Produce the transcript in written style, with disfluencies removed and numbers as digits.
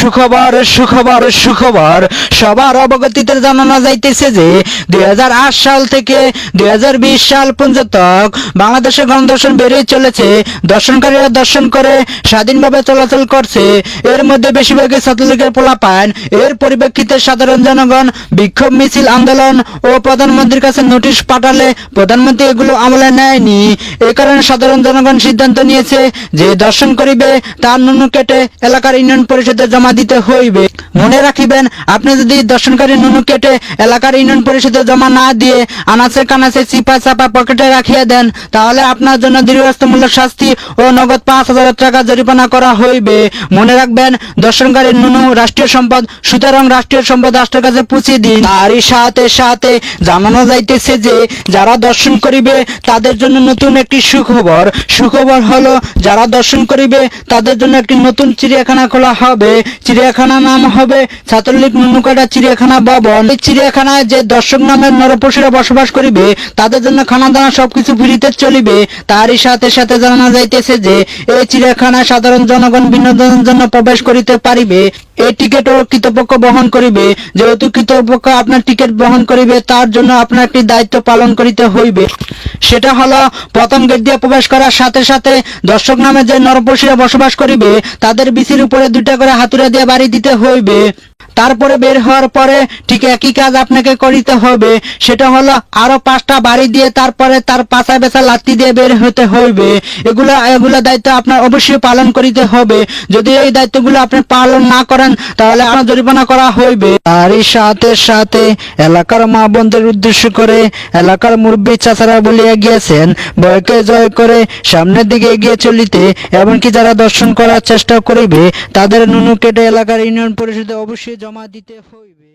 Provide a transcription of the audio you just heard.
সুখবর সুখবর সুখবর সবার অবগতিতে জানানো যাইতেছে যে 2008 সাল থেকে 2020 সাল পর্যন্ত বাংলাদেশে গণধর্ষণ বেড়ে চলেছে। দর্শনকারীরা দর্শন করে স্বাধীনভাবে চলাচল করছে, এর মধ্যে বেশিরভাগই ছাত্রলীগের পোলাপান। এর পরিপ্রেক্ষিতে সাধারণ জনগণ বিক্ষোভ মিছিল আন্দোলন ও প্রধানমন্ত্রীর কাছে নোটিশ পাঠালে প্রধানমন্ত্রী এগুলো আমলে নেয়নি। এ কারণে সাধারণ জনগণ সিদ্ধান্ত নিয়েছে যে দর্শন করিবে তার নুনু কেটে এলাকার ইউনিয়ন পরিষদে জমা দিতে হইবে। মনে রাখিবেন, আপনি যদি দর্শনকারী নুনু কেটে এলাকার ইউনিয়ন পরিষদে জমা না দিয়ে আনাচে কানাচে চিপা চাপা পকেটে রাখিয়া দেন, তাহলে আপনার জন্য দীর্ঘস্থায়ী শাস্তি ও নগদ 5,000 টাকা জরিমানা করা হইবে। মনে রাখবেন, দর্শনকারী নুনু রাষ্ট্রীয় সম্পদ, সুতরাং রাষ্ট্রীয় সম্পদ রাষ্ট্রের কাছে পৌঁছে দিন। তারই সাথে সাথে জানানো যাইতেছে যে যারা দর্শন করিবে তাদের জন্য নতুন একটি সুখবর। সুখবর হলো, যারা দর্শন করিবে তাদের জন্য একটি নতুন চিড়িয়াখানা খোলা হবে। চিড়িয়াখানার নাম হবে ছাত্রলীগ নুনুকাটা চিড়িয়াখানা ভবন। এই চিড়িয়াখানায় যে দর্শক নামের নরপশুরা বসবাস করিবে তাদের জন্য খানা দানা সবকিছু ফ্রিতে চলিবে। তারই সাথে সাথে জানা যাইতেছে যে এই চিড়িয়াখানায় সাধারণ জনগণ বিনোদনের জন্য প্রবেশ করিতে পারিবে। এই টিকিট ও কর্তৃপক্ষ বহন করিবে। যেহেতু কর্তৃপক্ষ আপনার টিকিট বহন করিবে, তার জন্য আপনার একটি দায়িত্ব পালন করিতে হইবে। সেটা হলো, প্রথম গেট দিয়ে প্রবেশ করার সাথে সাথে দর্শক নামে যে নরপশুরা বসবাস করিবে তাদের বিচির উপরে 2টা করে হাতুড়া দিয়ে বাড়ি দিতে হইবে। তারপরে বের হওয়ার পরে ঠিক একই কাজ আপনাকে করিতে হবে। সেটা হলো আরো 5টা বাড়ি দিয়ে তারপরে তার পাছা বেচা লাত্তি দিয়ে বের হতে হইবে। এগুলা দায়িত্ব আপনার অবশ্যই পালন করিতে হবে। যদি এই দায়িত্বগুলো আপনি পালন না করেন তাহলে আপনার জরিমানা করা হইবে। তারই সাথে সাথে এলাকার মা বোনদের উদ্দেশ্য করে এলাকার মুরব্বী চাচারা বলিয়া গিয়েছেন, ভয়কে জয় করে সামনের দিকে এগিয়ে চলিতে, এমনকি যারা দর্শন করার চেষ্টা করিবে তাদের নুনু কেটে এলাকার ইউনিয়ন পরিষদে অবশ্যই জমা দিতে হইবে।